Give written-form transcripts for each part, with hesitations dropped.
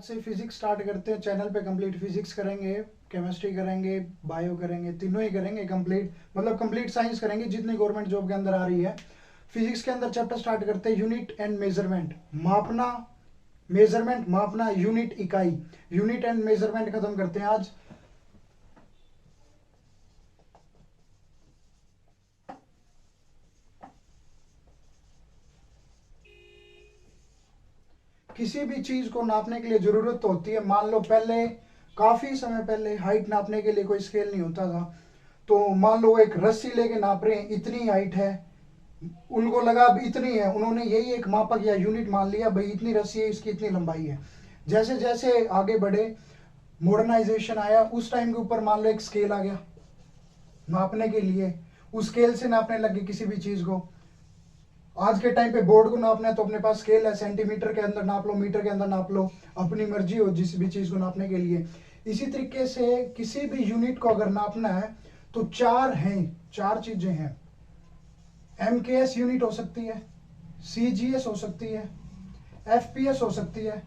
आज से physics start करते हैं। चैनल पे कंप्लीट फिजिक्स करेंगे, केमिस्ट्री करेंगे, बायो करेंगे, तीनों ही करेंगे कंप्लीट, मतलब कंप्लीट साइंस करेंगे जितनी गवर्नमेंट जॉब के अंदर आ रही है। फिजिक्स के अंदर चैप्टर स्टार्ट करते हैं यूनिट एंड मेजरमेंट, मापना, मेजरमेंट मापना, यूनिट इकाई, यूनिट एंड मेजरमेंट खत्म करते हैं आज। किसी भी चीज को नापने के लिए जरूरत तो होती है। मान लो पहले, काफी समय पहले हाइट नापने के लिए कोई स्केल नहीं होता था, तो मान लो एक रस्सी लेके नाप रहे हैं, इतनी हाइट है, उनको लगा अब इतनी है, उन्होंने यही एक मापक या यूनिट मान लिया, भाई इतनी रस्सी है, इसकी इतनी लंबाई है। जैसे जैसे आगे बढ़े, मॉडर्नाइजेशन आया, उस टाइम के ऊपर मान लो एक स्केल आ गया नापने के लिए, उस स्केल से नापने लगे किसी भी चीज को। आज के टाइम पे बोर्ड को नापना है तो अपने पास स्केल है, सेंटीमीटर के अंदर नाप लो, मीटर के अंदर नाप लो, अपनी मर्जी हो जिस भी चीज को नापने के लिए। इसी तरीके से किसी भी यूनिट को अगर नापना है तो चार चीजें हैं। एमकेएस यूनिट हो सकती है, सीजीएस हो सकती है, एफपीएस हो सकती है,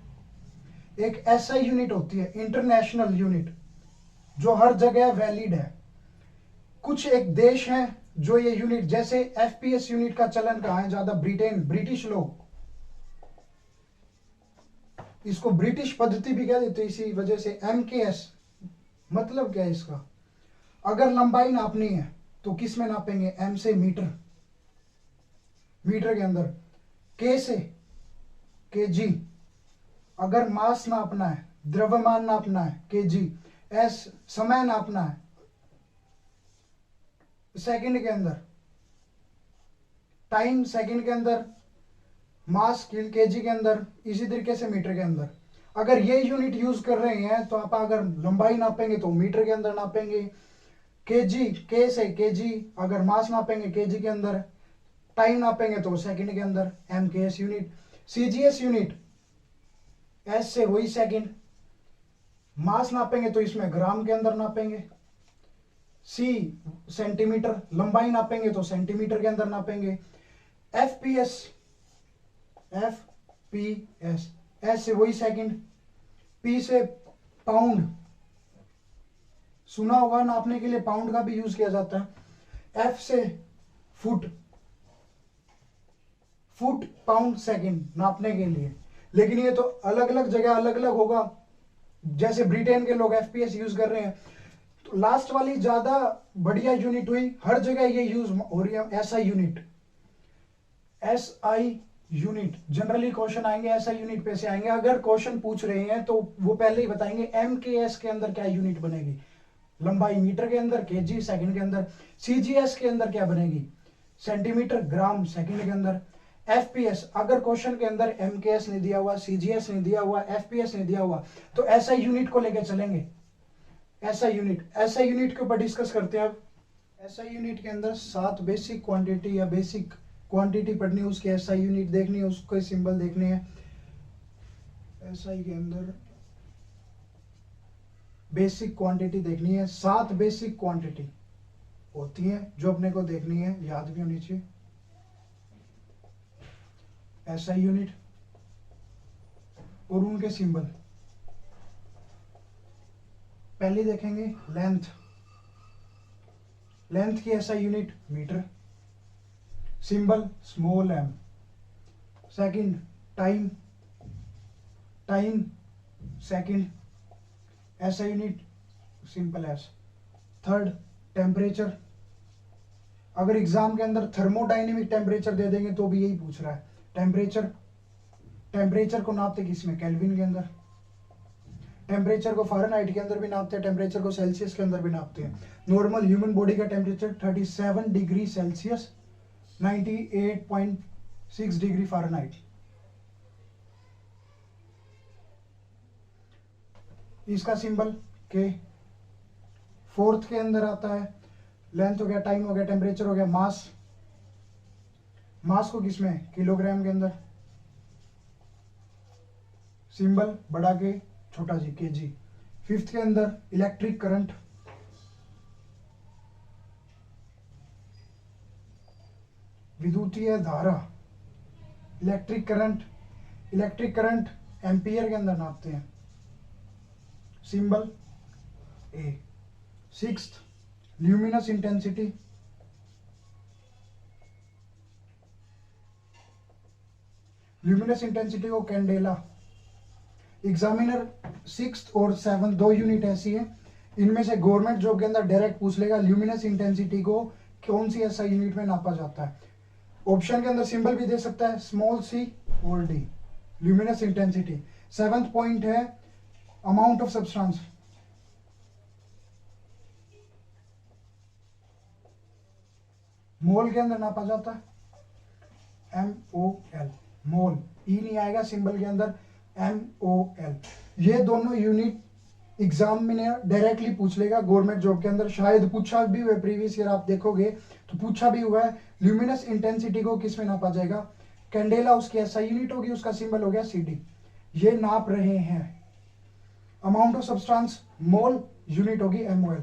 एक एसआई यूनिट होती है, इंटरनेशनल यूनिट, जो हर जगह वैलिड है। कुछ एक देश हैं जो ये यूनिट, जैसे एफपीएस यूनिट का चलन कहाँ है ज्यादा, ब्रिटेन, ब्रिटिश लोग इसको ब्रिटिश पद्धति भी कह देते हैं, इसी वजह से। एमकेएस मतलब क्या है इसका, अगर लंबाई नापनी है तो किस में नापेंगे, एम से मीटर, मीटर के अंदर, के से केजी, अगर मास नापना है, द्रव्यमान नापना है, केजी, एस समय नापना है, सेकंड के अंदर, टाइम सेकंड के अंदर, मास केजी के अंदर, इसी तरीके से मीटर के अंदर। अगर ये यूनिट यूज कर रहे हैं तो आप अगर लंबाई नापेंगे तो मीटर के अंदर नापेंगे, केजी, के से केजी, अगर मास नापेंगे केजी के अंदर, टाइम नापेंगे तो सेकंड के अंदर, MKS unit. CGS unit, S से वही सेकंड, मास नापेंगे तो इसमें ग्राम के अंदर नापेंगे, सी सेंटीमीटर, लंबाई नापेंगे तो सेंटीमीटर के अंदर नापेंगे। एफपीएस, एफपीएस, एस से वही सेकंड, पी से पाउंड, सुना होगा नापने के लिए पाउंड का भी यूज किया जाता है। एफ से फुट, फुट पाउंड सेकंड नापने के लिए, लेकिन ये तो अलग अलग जगह अलग अलग होगा। जैसे ब्रिटेन के लोग एफपीएस यूज कर रहे हैं, तो लास्ट वाली ज्यादा बढ़िया यूनिट हुई, हर जगह ये यूज हो रही है। SI unit, SI unit, generally question आएंगे एसआई यूनिट पे से आएंगे। अगर क्वेश्चन पूछ रहे हैं तो वो पहले ही बताएंगे एमकेएस के अंदर क्या यूनिट बनेगी, लंबाई मीटर के अंदर, केजी सेकंड के अंदर, सीजीएस के अंदर क्या बनेगी, सेंटीमीटर, ग्राम सेकंड के अंदर। एफपीएस, अगर क्वेश्चन के अंदर एमकेएस नहीं दिया हुआ, सीजीएस नहीं दिया हुआ, एफपीएस नहीं दिया हुआ, तो एसआई यूनिट को लेकर चलेंगे। एसआई यूनिट, एसआई यूनिट के ऊपर डिस्कस करते हैं अब। एसआई यूनिट के अंदर 7 बेसिक क्वांटिटी या बेसिक क्वांटिटी पढ़नी है, उसके एसआई यूनिट देखनी है, उसके सिंबल देखने हैं। एसआई के अंदर बेसिक क्वांटिटी देखनी है, 7 बेसिक क्वांटिटी होती है जो अपने को देखनी है, याद भी होनी चाहिए। एसआई यूनिट और उनके सिंबल, पहले देखेंगे लेंथ, लेंथ की SI unit metre, symbol small M. Second time, time second, SI unit simple S. Third temperature, अगर एग्जाम के अंदर थर्मोडायनेमिक टेम्परेचर दे देंगे तो भी यही पूछ रहा है। टेम्परेचर, टेम्परेचर को नापते किसमें, केल्विन के अंदर। टेम्परेचर को फ़ारेनहाइट के अंदर भी नापते हैं, टेम्परेचर को सेल्सियस के अंदर भी नापते हैं। नॉर्मल ह्यूमन बॉडी का temperature 37 degree Celsius, 98.6 degree Fahrenheit. इसका सिंबल के। फोर्थ के अंदर आता है, लेंथ हो गया, टाइम हो गया, टेम्परेचर हो गया, मास, मास को किसमें, किलोग्राम के अंदर, सिंबल बड़ा के छोटा जी, केजी। फिफ्थ के अंदर इलेक्ट्रिक करंट, विद्युतीय धारा, electric current, electric current ampere के अंदर नापते हैं। Symbol A. Sixth, luminous intensity, luminous intensity को कैंडेला। एग्जामिनर सिक्स्थ और सेवंथ दो यूनिट ऐसी है, इनमें से गवर्नमेंट जॉब के अंदर डायरेक्ट पूछ लेगा ल्यूमिनस इंटेंसिटी को कौन सी ऐसा यूनिट में नापा जाता है। ऑप्शन के अंदर सिंबल भी दे सकता है, स्मॉल सी और D, luminous intensity. Seventh point है अमाउंट ऑफ सब्सटेंस, मोल के अंदर नापा जाता है, MOL, मोल, ई नहीं आएगा सिंबल के अंदर, MOL। ये दोनों यूनिट एग्जाम में डायरेक्टली पूछ लेगा गवर्नमेंट जॉब के अंदर, शायद पूछा भी हुआ है प्रीवियस ईयर, आप देखोगे तो पूछा भी हुआ है ल्यूमिनस इंटेंसिटी को किस में नापा जाएगा, कैंडेला उसकी ऐसा यूनिट होगी, उसका सिंबल हो गया CD। ये नाप रहे हैं। Amount of substance, mole, unit होगी MOL।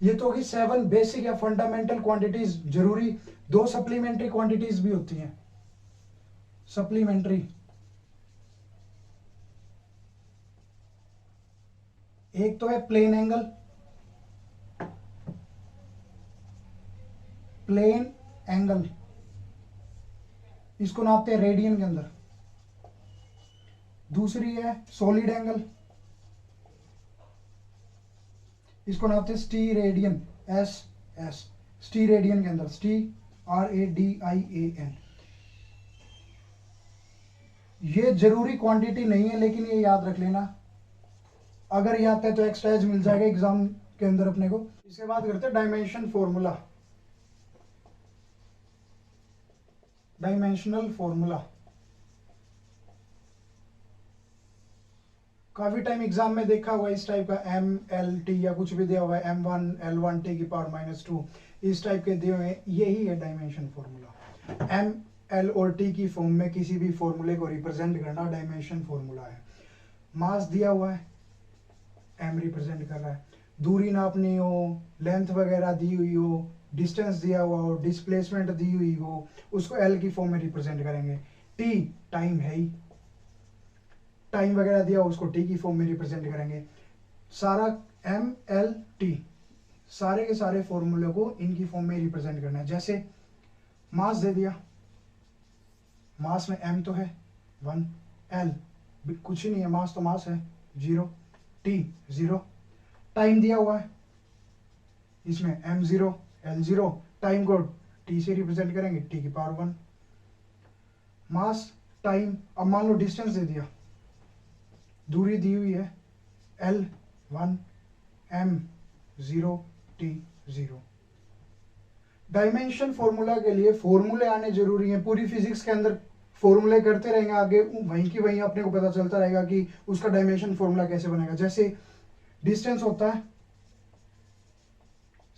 ये तो होगी 7 बेसिक या फंडामेंटल क्वांटिटीज। जरूरी 2 सप्लीमेंट्री क्वांटिटीज भी होती हैं, सप्लीमेंट्री। एक तो है प्लेन एंगल, प्लेन एंगल, इसको नापते हैं रेडियन के अंदर। दूसरी है सॉलिड एंगल, इसको नापते हैं स्टीरेडियन, SS, स्टीरेडियन के अंदर, STRADIAN। ये जरूरी क्वांटिटी नहीं है, लेकिन ये याद रख लेना, अगर ये आता है तो एक्स्ट्रा एज मिल जाएगा एग्जाम के अंदर अपने को। इसके बाद करते हैं डायमेंशन फॉर्मूला, डायमेंशनल फॉर्मूला। काफी टाइम एग्जाम में देखा हुआ इस टाइप का, MLT या कुछ भी दिया हुआ है, M1 L1 T की पावर -2, इस टाइप के दिए हुए, यही है डायमेंशन फॉर्मूला। M, L और T की फॉर्म में किसी भी फॉर्मूले को रिप्रेजेंट करना डायमेंशन फॉर्मूला है। मास दिया हुआ है, M रिप्रेजेंट कर रहा है, दूरी नापनी हो, लेंथ वगैरह दी हुई हो, डिस्टेंस दिया हुआ हो, डिस्प्लेसमेंट दी हुई हो, उसको L की फॉर्म में रिप्रेजेंट करेंगे। T टाइम है ही, टाइम वगैरह दिया हो उसको T की फॉर्म में रिप्रेजेंट करेंगे। सारा MLT, सारे के सारे फॉर्मूले को इनकी फॉर्म में रिप्रेजेंट करना है। जैसे मास दे दिया, मास में M तो है 1, L कुछ ही नहीं है, मास तो मास है 0, T 0, टाइम दिया हुआ है इसमें M0 L0, टाइम को T से रिप्रेजेंट करेंगे, T की पावर 1। मास, टाइम, अब मान लो डिस्टेंस दे दिया, दूरी दी हुई है L1 M0 T0। Dimension formula के लिए फॉर्मूले आने जरूरी हैं। पूरी फिजिक्स के अंदर फॉर्मूले करते रहेंगे, आगे वहीं की वहीं अपने को पता चलता रहेगा कि उसका डायमेंशन फॉर्मूला कैसे बनेगा। जैसे डिस्टेंस होता है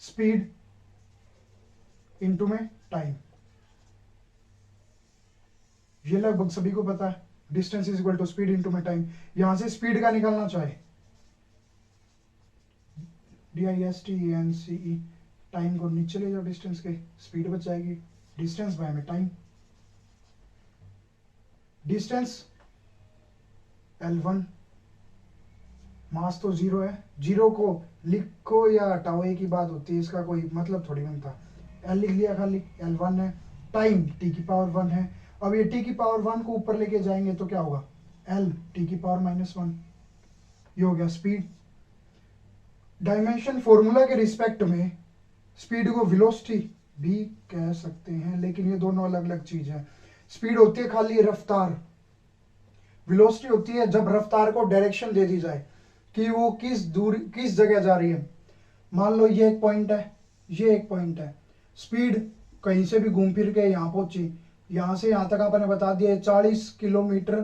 स्पीड इनटू में टाइम, ये लगभग सभी को पता है, distance is equal to speed into में टाइम। यहां से स्पीड का निकालना चाहे DISTANCE, टाइम को नीचे ले जाओ डिस्टेंस के, स्पीड बच जाएगी, डिस्टेंस बाय में टाइम। डिस्टेंस L1, मास तो 0 है, 0 को लिखो या हटाओ एक ही बात होती है, इसका कोई मतलब थोड़ी बनता। L लिख लिया खाली, L1 है, टाइम T की पावर 1 है। अब ये T की पावर 1 को ऊपर लेके जाएंगे तो क्या होगा, L T की पावर -1, ये हो गया स्पीड। डायमेंशन फॉर्मूला के रिस्पेक्ट में स्पीड को वेलोसिटी भी कह सकते हैं, लेकिन ये दोनों अलग अलग चीज है। स्पीड होती है खाली रफ्तार, वेलोसिटी होती है जब रफ्तार को डायरेक्शन दे दी जाए कि वो किस दूरी किस जगह जा रही है। मान लो ये एक पॉइंट है, ये एक पॉइंट है, स्पीड कहीं से भी घूम फिर के यहाँ पहुंची, यहाँ से यहाँ तक आपने बता दिया 40 किलोमीटर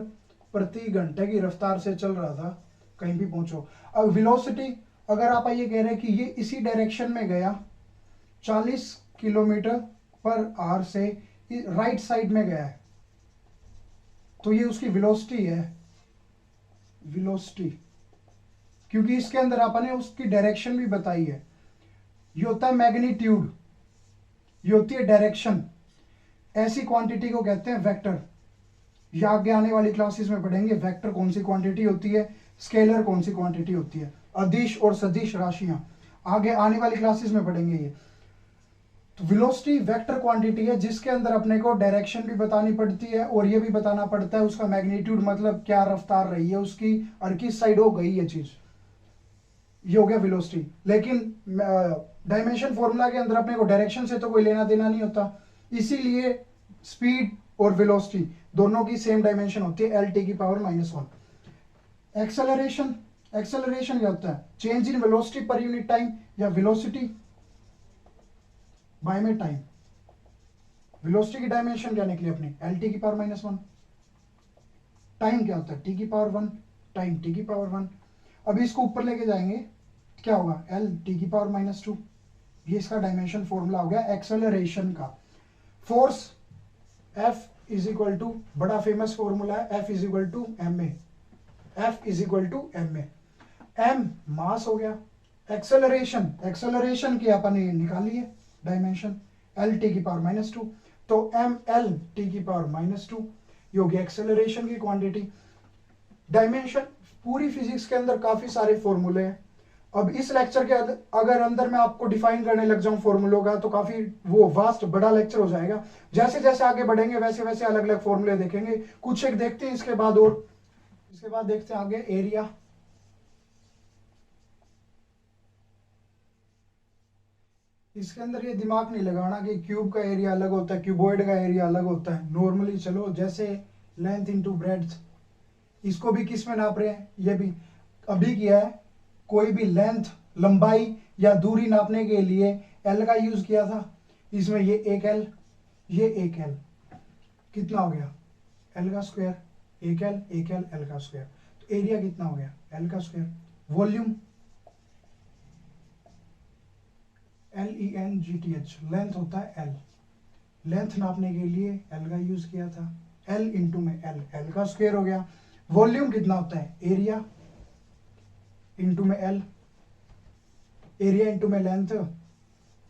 प्रति घंटे की रफ्तार से चल रहा था, कहीं भी पहुंचो। अब वेलोसिटी अगर आप ये कह रहे हैं कि ये इसी डायरेक्शन में गया 40 किलोमीटर पर आवर से राइट साइड में गया है, तो ये उसकी वेलोसिटी है, वेलोसिटी, क्योंकि इसके अंदर आपने उसकी डायरेक्शन भी बताई है। ये होता है मैग्नीट्यूड, ये होती है डायरेक्शन। ऐसी क्वांटिटी को कहते हैं वेक्टर। ये आगे आने वाली क्लासेस में पढ़ेंगे वेक्टर कौन सी क्वांटिटी होती है, स्केलर कौन सी क्वांटिटी होती है, अदिश और सदिश राशियां, आगे आने वाली क्लासेस में पढ़ेंगे ये। तो वेलोसिटी वेक्टर क्वांटिटी है जिसके अंदर अपने को डायरेक्शन भी बतानी पड़ती है और ये भी बताना पड़ता है उसका मैग्नीट्यूड, मतलब क्या रफ्तार रही है उसकी और किस साइड हो गई ये चीज, ये हो गया वेलोसिटी। लेकिन डायमेंशन फॉर्मूला के अंदर अपने को डायरेक्शन से तो कोई लेना देना नहीं होता, इसीलिए स्पीड और वेलोसिटी दोनों की सेम डायमेंशन होती है, एल टी की पावर -1। एक्सेलरेशन, एक्सेलरेशन क्या होता है, change in velocity per unit time या वेलोसिटी बाय में टाइम। वेलोसिटी की डायमेंशन क्या निकली अपनी, एल टी की पावर -1। टाइम क्या होता है, टी की पावर 1, टाइम टी की पावर 1। अभी इसको ऊपर लेके जाएंगे क्या होगा, एल टी की पावर -2। ये इसका डायमेंशन फॉर्मूला हो गया एक्सेलरेशन का। Force F is equal to, बड़ा फेमस फॉर्मूला है, F is equal to M A, F is equal to M A. M mass हो गया, एक्सेलरेशन, एक्सेलरेशन की अपने निकाली है डायमेंशन, एल टी की पावर -2, तो एम एल टी की पावर -2, ये होगी एक्सेलरेशन की क्वांटिटी। डायमेंशन, पूरी फिजिक्स के अंदर काफी सारे फॉर्मूले हैं। अब इस लेक्चर के अगर अंदर मैं आपको डिफाइन करने लग जाऊं फॉर्मूलों का तो काफी वो वास्ट बड़ा लेक्चर हो जाएगा। जैसे जैसे आगे बढ़ेंगे वैसे वैसे अलग अलग फॉर्मूले देखेंगे, कुछ एक देखते हैं इसके बाद, और इसके बाद देखते हैं आगे एरिया। इसके अंदर ये दिमाग नहीं लगाना कि क्यूब का एरिया अलग होता है, क्यूबॉइड का एरिया अलग होता है। नॉर्मली चलो जैसे लेंथ इनटू ब्रेड्थ, इसको भी किस में नाप रहे हैं, ये भी अभी किया है, कोई भी लेंथ, लंबाई या दूरी नापने के लिए एल का यूज किया था। इसमें ये एक एल, ये एक एल, कितना हो गया, एल का स्क्वायर, एक एल एक एल, एल का स्क्वायर, तो एरिया कितना हो गया, एल का स्क्वायर। वॉल्यूम, LENGTH, लेंथ होता है एल, लेंथ नापने के लिए एल का यूज किया था, एल इंटू में एल, एल का स्क्वायर हो गया। वॉल्यूम कितना होता है, एरिया इंटू में एल, एरिया इंटू में लेंथ,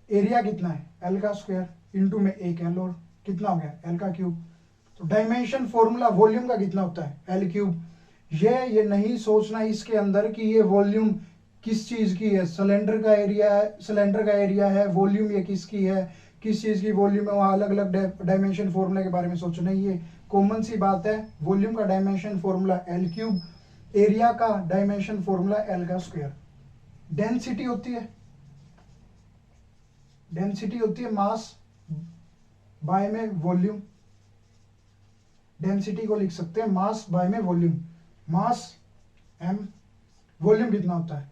एरिया कितना है, एल का स्क्वायर इंटू में एक एल, और कितना हो गया, एल का क्यूब। तो डायमेंशन फॉर्मूला वॉल्यूम का कितना होता है, एल क्यूब। ये नहीं सोचना इसके अंदर कि ये वॉल्यूम किस चीज की है, सिलेंडर का एरिया है, सिलेंडर का एरिया है, वॉल्यूम ये किसकी है, किस चीज की वॉल्यूम है, वहां अलग अलग डायमेंशन फॉर्मूला के बारे में सोचना। ये कॉमन सी बात है, वॉल्यूम का dimension formula L cube, area का डायमेंशन फॉर्मूला एल का स्क्वायर। डेंसिटी होती है, डेंसिटी होती है मास बाय में वॉल्यूम, डेंसिटी को लिख सकते हैं मास बाय में वॉल्यूम, मास एम, वॉल्यूम कितना होता है,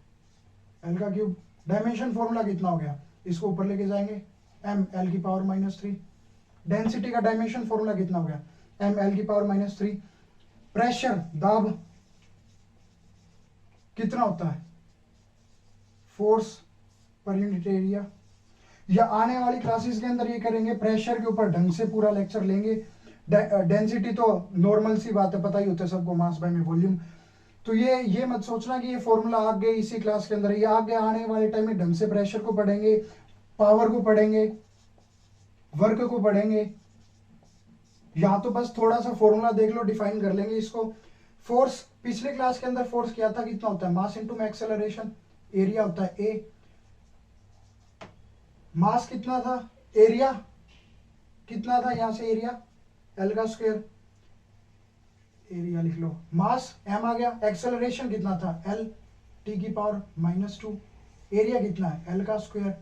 एल का क्यूब। डायमेंशन फॉर्मूला कितना हो गया, इसको ऊपर लेके जाएंगे, एम एल की पावर -3। डेंसिटी का डायमेंशन फॉर्मूला कितना हो गया, एम एल की पावर -3। प्रेशर, दाब कितना होता है, फोर्स पर यूनिट एरिया। या आने वाली क्लासेस के अंदर ये करेंगे, प्रेशर के ऊपर ढंग से पूरा लेक्चर लेंगे। डेंसिटी तो नॉर्मल सी बात है, पता ही होता है सबको, मास बाय में वॉल्यूम। तो ये मत सोचना कि ये फॉर्मूला आगे इसी क्लास के अंदर, ये आगे आने वाले टाइम में ढंग से प्रेशर को पढ़ेंगे, पावर को पढ़ेंगे, वर्क को पढ़ेंगे। यहां तो बस थोड़ा सा फॉर्मूला देख लो, डिफाइन कर लेंगे इसको। फोर्स, पिछले क्लास के अंदर फोर्स किया था, कितना होता है, मास इंटू में एक्सेलरेशन, एरिया होता है ए। मास कितना था, एरिया कितना था, यहां से एरिया एल का स्क्वायर, एरिया लिख लो, मास एम आ गया। एक्सेलरेशन कितना था, एल टी की पावर -2, एरिया कितना है, एल का स्क्वायर।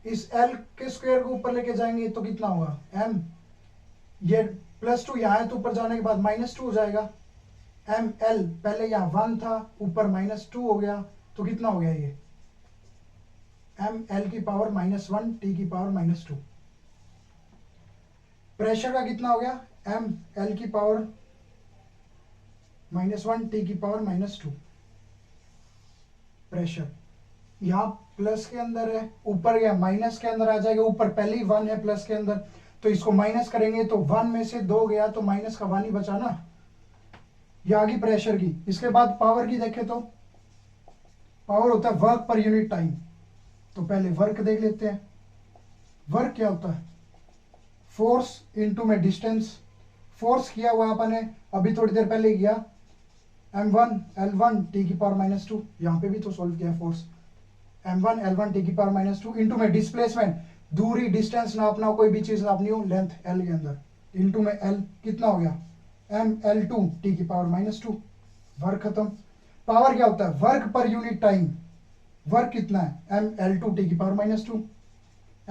इस एल के स्क्वायर को ऊपर लेके जाएंगे तो कितना होगा, एम, ये +2 यहाँ है तो ऊपर जाने के बाद -2 हो जाएगा। एम एल, पहले यहाँ 1 था, ऊपर -2 हो गया, तो कितना हो गया ये, एम एल की पावर -1 टी की पावर -2। प्रेशर का कितना हो गया, एम एल की पावर -1 टी की पावर -2। प्रेशर यहाँ प्लस के अंदर है, ऊपर गया माइनस के अंदर आ जाएगा, ऊपर पहले ही 1 है प्लस के अंदर, तो इसको माइनस करेंगे तो 1 में से 2 गया तो माइनस का 1 ही बचा ना। ये आ गई प्रेशर की। इसके बाद पावर की देखें तो पावर होता है वर्क पर यूनिट टाइम, तो पहले वर्क देख लेते हैं। वर्क क्या होता है, फोर्स इनटू में डिस्टेंस। फोर्स किया हुआ अपन ने अभी थोड़ी देर पहले किया, m1 l1 टी की पावर -2, यहाँ पे भी तो सॉल्व किया फोर्स, m1 l1 टी की पावर -2 इंटू में डिस्प्लेसमेंट, दूरी डिस्टेंस नापना हो, कोई भी चीज नापनी हो लेंथ l के अंदर, इंटू में l कितना हो गया ml2 टी की पावर -2, वर्क खत्म। पावर क्या होता है, work per unit time, work कितना है ml2 टी की पावर -2,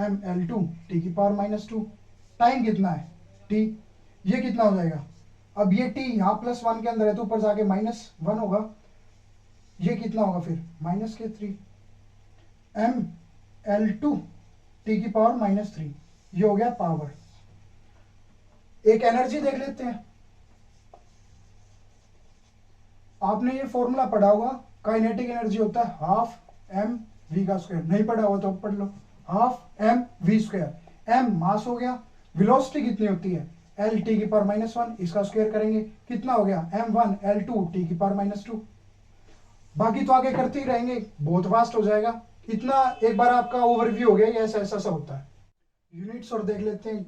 ml2 टी की पावर -2, टाइम कितना है t, ये कितना हो जाएगा, अब ये t यहाँ +1 के अंदर है तो ऊपर जाके -1 होगा, ये कितना होगा फिर -3, ml2 टी की पावर -3, ये हो गया पावर। एक एनर्जी देख लेते हैं, आपने ये फॉर्मूला पढ़ा होगा, काइनेटिक एनर्जी होता है हाफ एम वी का स्क्वायर, नहीं पढ़ा हुआ तो पढ़ लो, half M V square, M mass हो गया, वेलोसिटी कितनी होती है एल टी की पावर -1, इसका स्क्वायर करेंगे कितना हो गया m1 l2 टी की पावर -2, बाकी तो आगे करते ही रहेंगे, बहुत वास्ट हो जाएगा, इतना एक बार आपका ओवरव्यू हो गया, ये ऐसा ऐसा सा होता है। यूनिट्स और देख लेते हैं,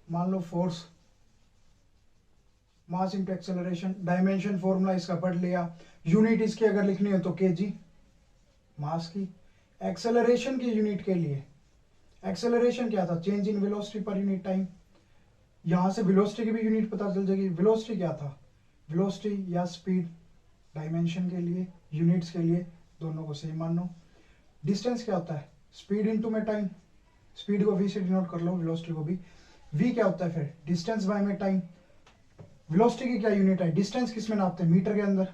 मान लो force, mass into acceleration, dimension formula इसका पढ़ लिया, यूनिट इसकी अगर लिखनी हो तो केजी मास की। एक्सेलरेशन की यूनिट के लिए, एक्सेलरेशन क्या था, change in velocity per unit time, यहां से वेलोसिटी की भी यूनिट पता चल जाएगी, वेलोसिटी क्या था, वेलोसिटी या स्पीड, डायमेंशन के लिए यूनिट्स के लिए दोनों को सेम मानो। डिस्टेंस क्या होता है, स्पीड इनटू में टाइम, स्पीड को v से डिनोट कर लो, वेलोसिटी को भी, v क्या होता है फिर डिस्टेंस बाय में टाइम, वेलोसिटी की क्या यूनिट है, डिस्टेंस किस में नापते हैं मीटर के अंदर,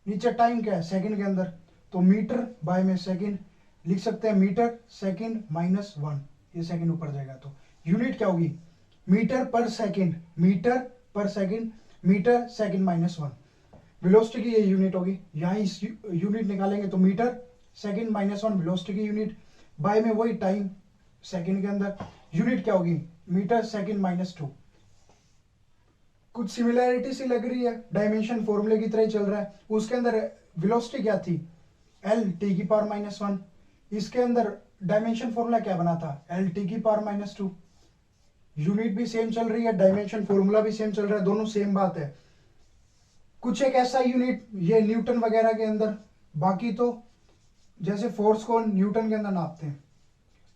नीचे टाइम क्या है सेकंड के अंदर, तो मीटर बाय में सेकंड, लिख सकते हैं मीटर सेकंड -1, ये सेकंड यूपर जाएगा तो यूनिट क्या होगी मीटर पर सेकंड, मीटर पर सेकंड, मीटर सेकंड -1, वेलोसिटी की ये यूनिट होगी, यहाँ इस यूनिट निकालेंगे तो मीटर सेकंड -1 वेलोसिटी की यूनिट, बाय में वही टाइम सेकंड के अंदर, यूनिट क्या होगी मीटर सेकंड -2। कुछ सिमिलैरिटी सी लग रही है, डायमेंशन फॉर्मूले की तरह ही चल रहा है, उसके अंदर वेलोसिटी क्या थी एल टी की पावर -1, इसके अंदर डायमेंशन फॉर्मूला क्या बना था एल टी की पावर -2, यूनिट भी सेम चल रही है, डायमेंशन फॉर्मूला भी सेम चल रहा है, दोनों सेम बात है। कुछ एक ऐसा यूनिट ये न्यूटन वगैरह के अंदर, बाकी तो जैसे फोर्स को न्यूटन के अंदर नापते हैं,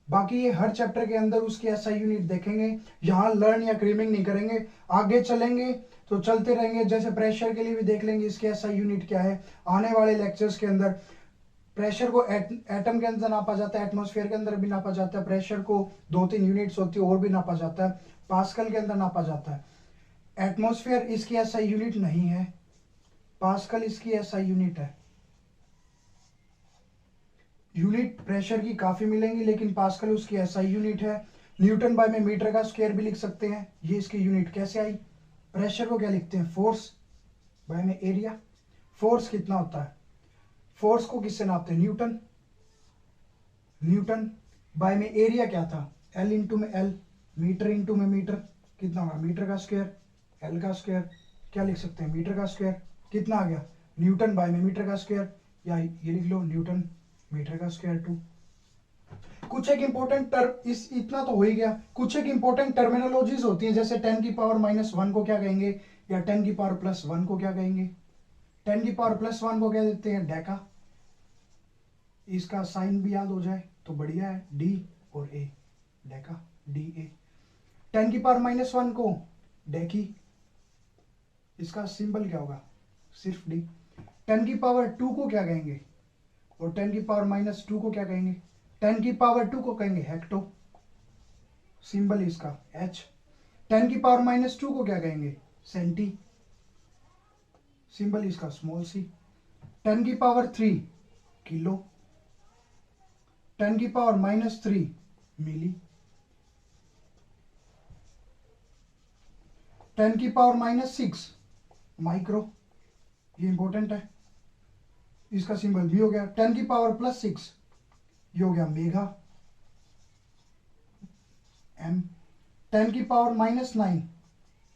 बाकी ये हर चैप्टर के अंदर उसकी ऐसा यूनिट देखेंगे, यहाँ लर्न या क्रीमिंग नहीं करेंगे, आगे चलेंगे तो चलते रहेंगे, जैसे प्रेशर के लिए भी देख लेंगे इसकी ऐसा यूनिट क्या है, आने वाले लेक्चर्स के अंदर प्रेशर को एटम के अंदर नापा जाता है, एटमॉस्फेयर के अंदर भी नापा जाता है, प्रेशर को 2-3 यूनिट्स होती है और भी नापा जाता है, पास्कल के अंदर नापा जाता है। एटमॉस्फेयर इसकी ऐसा यूनिट नहीं है, पास्कल इसकी ऐसा यूनिट है। यूनिट प्रेशर की काफी मिलेंगी लेकिन पास्कल उसकी ऐसा यूनिट है। न्यूटन बाय में मीटर का स्क्वायर भी लिख सकते हैं, ये इसकी यूनिट कैसे आई। प्रेशर को क्या लिखते हैं फोर्स बाय में एरिया, फोर्स कितना होता है, फोर्स को किससे नापते हैं न्यूटन, न्यूटन बाय में एरिया क्या था एल इंटू में एल, मीटर इंटू में मीटर, कितना होगा मीटर का स्क्वायर, एल का स्क्वायर क्या लिख सकते हैं मीटर का स्क्वायर, कितना आ गया न्यूटन बाय में मीटर का स्क्वायर, या ये लिख लो न्यूटन मीटर का स्क्वायर 2। कुछ एक इंपॉर्टेंट टर्म, इस इतना तो हो ही गया, कुछ एक इंपॉर्टेंट टर्मिनोलॉजीज होती हैं, जैसे 10 की पावर -1 को क्या कहेंगे, या 10 की पावर +1 को क्या कहेंगे। 10 की पावर +1 को क्या देते हैं डेका, इसका साइन भी याद हो जाए तो बढ़िया है, डी और ए, डेका डी ए। 10 की पावर -1 को डेकी, इसका सिंबल क्या होगा सिर्फ डी। 10 की पावर 2 को क्या कहेंगे, और 10 की पावर -2 को क्या कहेंगे, 10 की पावर 2 को कहेंगे हेक्टो, सिंबल इसका एच। 10 की पावर -2 को क्या कहेंगे सेंटी, सिंबल इसका स्मॉल सी। 10 की पावर 3 किलो, 10 की पावर -3 मिली, 10 की पावर -6 माइक्रो, ये इंपॉर्टेंट है, इसका सिंबल भी हो गया। 10 की पावर +6 ये हो गया मेगा एम। 10 की पावर -9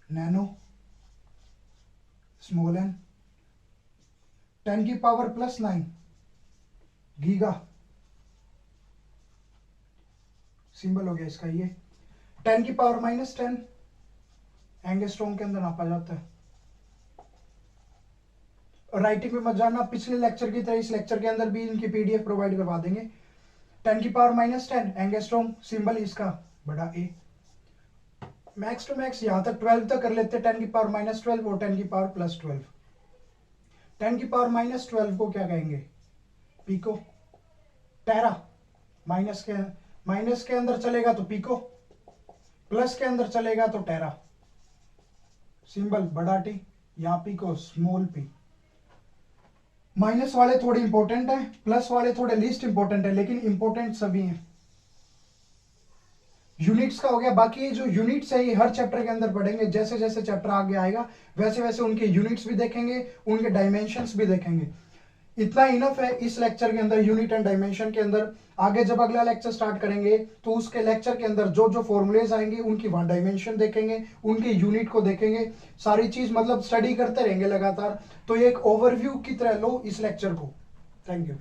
नैनो स्मॉल एन। 10 की पावर +9 गीगा, सिंबल हो गया इसका ये। 10 की पावर -10 एंगस्ट्रॉम के अंदर नापा जाता है। राइटिंग में मत जाना, पिछले लेक्चर की तरह इस लेक्चर के अंदर भी इनकी पीडीएफ प्रोवाइड करवा देंगे। 10 की पावर -10 एंगस्ट्रॉम, सिंबल इसका बड़ा ए। मैक्स टू मैक्स यहाँ तक 12 तक कर लेते हैं, 10 की पावर -12 और 10 की पावर +12। 10 की पावर -12 को क्या कहेंगे? पिको। टेरा, माइनस के अंदर चलेगा तो पिको, प्लस के अंदर चलेगा तो टेरा। सिंबल बड़ा टी, यहाँ पिको स्मॉल पी। माइनस वाले थोड़े इंपॉर्टेंट है, प्लस वाले थोड़े लीस्ट इंपॉर्टेंट है, लेकिन इंपॉर्टेंट सभी हैं। यूनिट्स का हो गया। बाकी जो यूनिट्स है ये हर चैप्टर के अंदर पढ़ेंगे, जैसे जैसे चैप्टर आगे आएगा वैसे वैसे उनके यूनिट्स भी देखेंगे, उनके डायमेंशंस भी देखेंगे। इतना इनफ है इस लेक्चर के अंदर यूनिट एंड डायमेंशन के अंदर। आगे जब अगला लेक्चर स्टार्ट करेंगे तो उसके लेक्चर के अंदर जो जो फॉर्मूलेज आएंगे उनकी वहां डायमेंशन देखेंगे, उनके यूनिट को देखेंगे, सारी चीज मतलब स्टडी करते रहेंगे लगातार। तो ये एक ओवरव्यू की तरह लो इस लेक्चर को। Thank you.